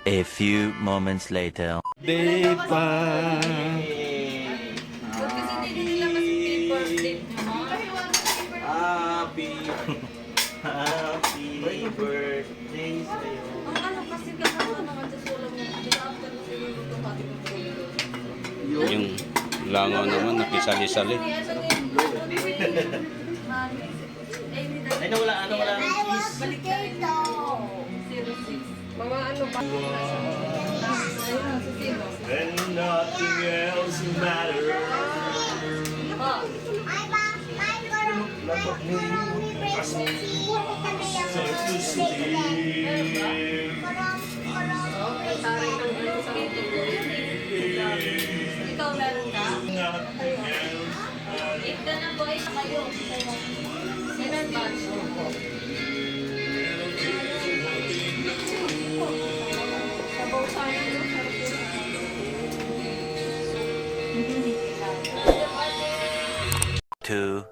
A few moments later. Day pa. Ba't kasi hindi nila kasi paper date mo? Happy birthday sa'yo. Ang ano kasi kasama naman sa sulam mo. After mo sinulutong pati ng tulog. Yung langaw naman nakisali-sali. Ay, nawala ng kiss. Balik ka rin. 06. Mga ano ba? Ayun, sa zero. And nothing else matters. Oh. Ikaw meron ka? Ika na boy na kayo. Seven batch. Sabaw tayo. Two.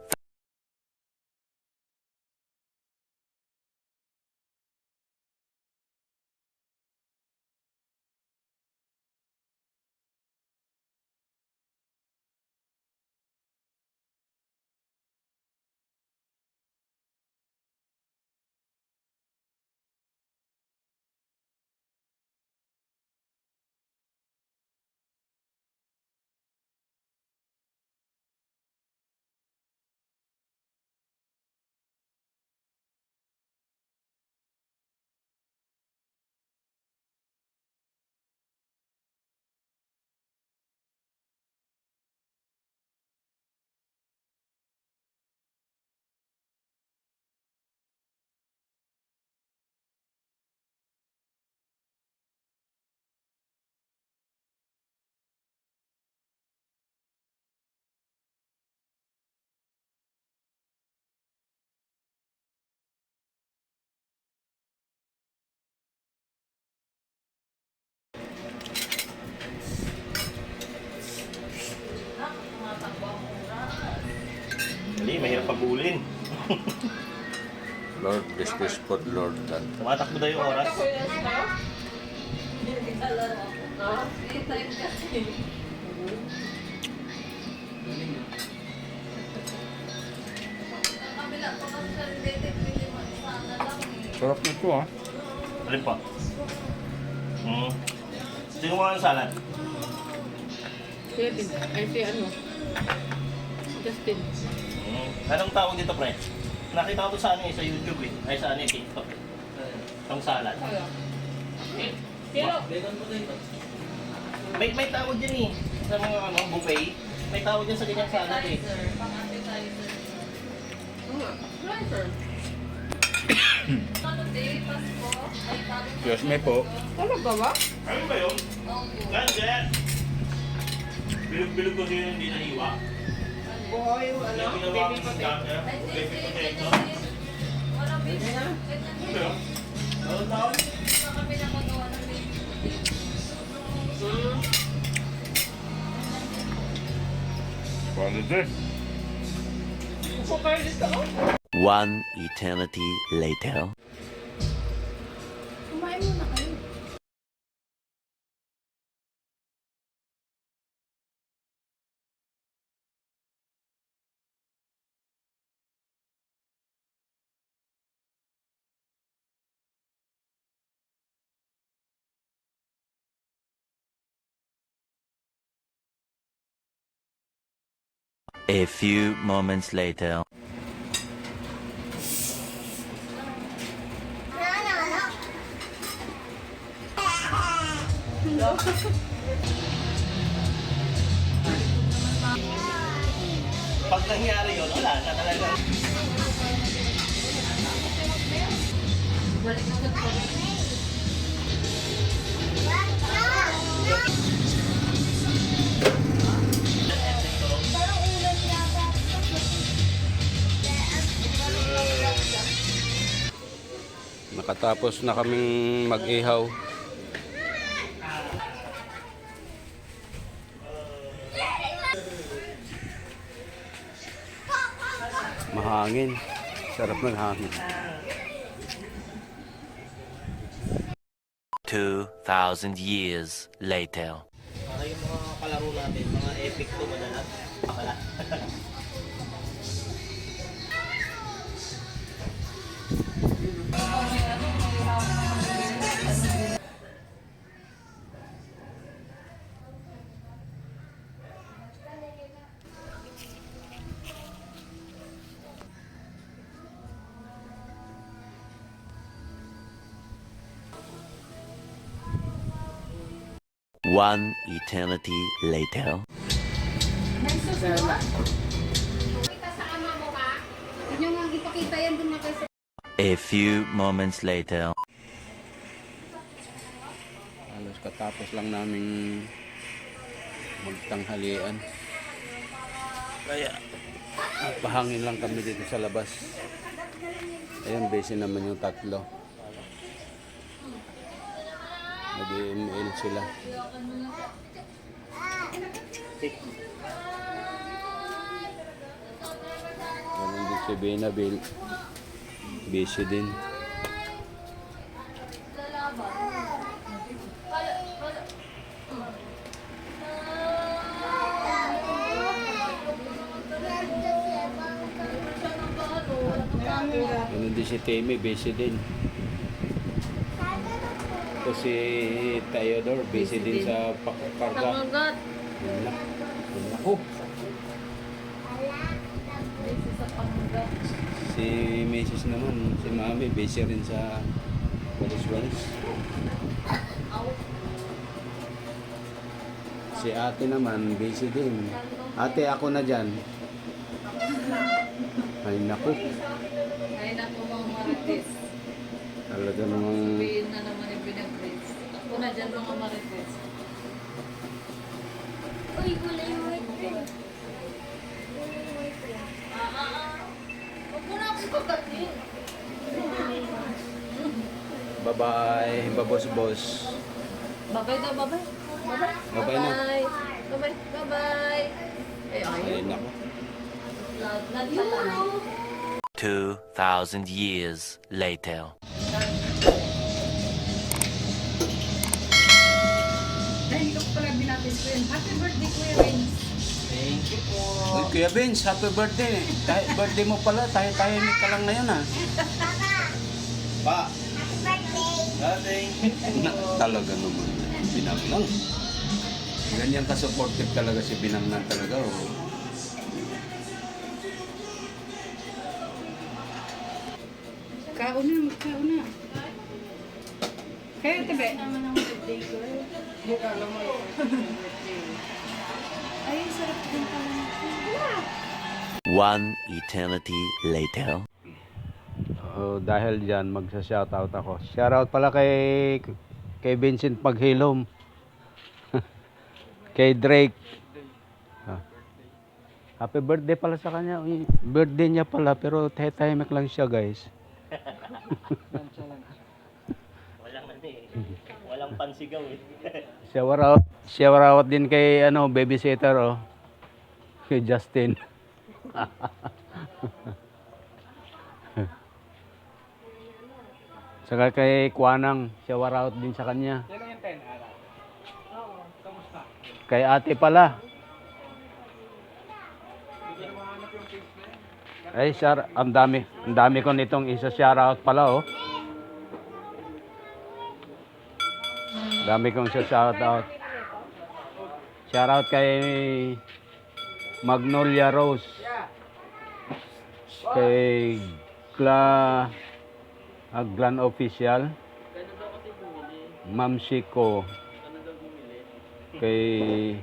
Hindi, mahirap pabulin. Lord, bless this food, Lord. Tumatakbo daw yung oras. Hindi ka laro ako. Free time kasi. Ang kabila ko kasi sa related, pwede mo sana lang eh. Sarap nito ah. Alin po? Sino mo ang salad? Kevin, ay si ano? Justin. Anong tawag dito, pre? Nakita ko to sa ano eh, sa YouTube eh. Ay, sa ano eh, TikTok. Ang salad. Pero, May tawag dyan eh. Sa mga ano, buffet. May tawag dyan sa ganyang salad eh. Appetizer, pang-appetizer. Ricer. Ano day, Pasko? Ay, bagong Yes, may po. Talaga ba? Ano ba yun? Opo. Ganyan! Bilog-bilog ko siya hindi nahiwa. Buhay yung ano, Yung ginawa baby ko sa potato. dati, Ay, baby hindi, potato. ganyan din. Walang baby. Ganyan Ano din. yun? Ano tawag? Sa kami nakagawa ng baby potato. Quality. Upo kayo dito, oh. One eternity later. Kumain muna kayo. A few moments later. Pag nangyari yun, wala na talaga. Balik na sa Nakatapos na kaming mag-ihaw. Mahangin. Sarap ng hangin. 2,000 years later. Para yung mga kalaro natin, mga epic to madalas. Akala. One eternity later. Kita sa ama mo ka? Inyo nga ipakita yan dun na kayo. A few moments later. Halos katapos lang naming magtanghalian. Kaya pahangin lang kami dito sa labas. Ayan, busy naman yung tatlo. Nag-email sila. Ganun din si Benabel. Busy din. Ganun din si Timmy, busy din. Ito si Theodore, busy din sa pagkakarga. Pangagat. Ako. Sa pangagat. Si Mrs. naman, si Mami, busy rin sa walis-walis. Si ate naman, busy din. Ate, ako na dyan. Ay, naku. Ay naku mga marites. Talaga namang... Sabihin na naman yung pinag-rates. Ako na dyan mga marites. Uy, kulay white rin. Huwag mo na akong pagkatin. Bye-bye, babos-bos. Babay daw, babay. Babay. Babay na. Babay. Babay. Ay, Ay, naku. loud na pala. 2,000 years later. Dahil ito pala binatis ko yun. Happy birthday, Kuya Vince. Thank you po. Uy, Kuya Vince, happy birthday. Birthday mo pala, tahimik ka lang ngayon ha. Pa. Happy birthday. Talaga naman, Binangnan. Ganyan ka-supportive talaga si Binangnan talaga. Oh. Kauna, kauna. Kaya, tabi. Ay, sarap din pala. One eternity later. Dahil dyan, magsa-shoutout ako. Shoutout pala kay Vincent Paghilom. Kay Drake. Happy birthday pala sa kanya. Uy, birthday niya pala, pero tahimik lang siya, guys. Walang ano eh. Walang pansigaw eh. Shout out din kay babysitter, oh. Kay Justin. Saka kay Kwanang, shout out din sa kanya. Kay ate pala. Ay, sir, ang dami ko nitong isa shout out pala, oh. Dami kong shout out. Shout out kay Magnolia Rose. Kay Glan Official. Ma'am Chico. Kay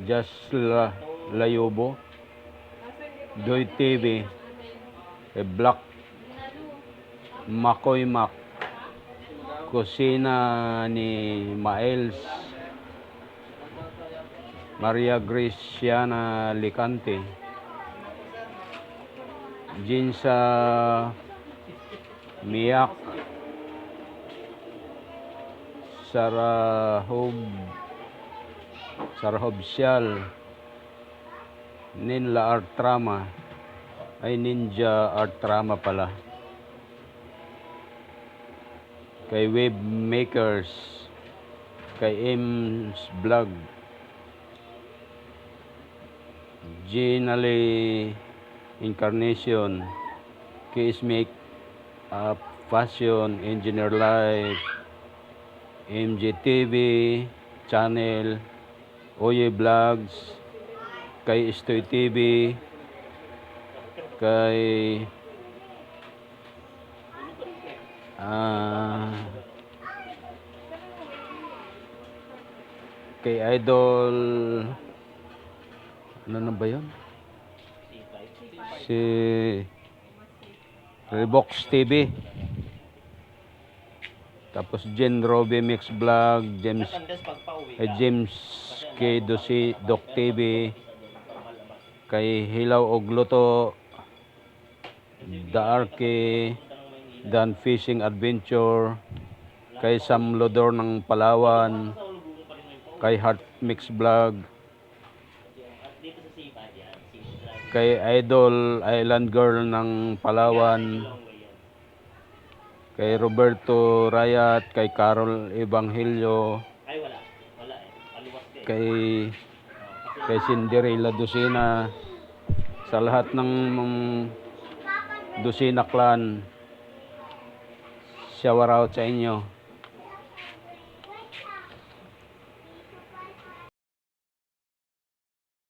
Just Layobo. Joy TV. Kay Black Makoy Mac. Kusina ni Maels. Maria Graciana Licante. Jinsa Miyak. Sarhob Sial. Ninla Art Trama. Ay, Ninja Art Trama pala. kay Web Makers, kay M's Vlog, Ginally Incarnation, Case Make Up Fashion, Engineer Life, MGTV Channel, Oye Vlogs, kay Estoy TV, kay kay Idol, ano na ba yun? Si Rebox TV. Tapos Jen Roby Mix Vlog, James James K. Doc TV, kay Hilaw og Luto, The Arke, Dan Fishing Adventure, kay Sam Lodor ng Palawan, kay Heart Mix Vlog, kay Idol Island Girl ng Palawan, kay Roberto Rayat, kay Carol Evangelio, kay Cinderella Dusina, sa lahat ng Dusina Clan, shower out sa inyo.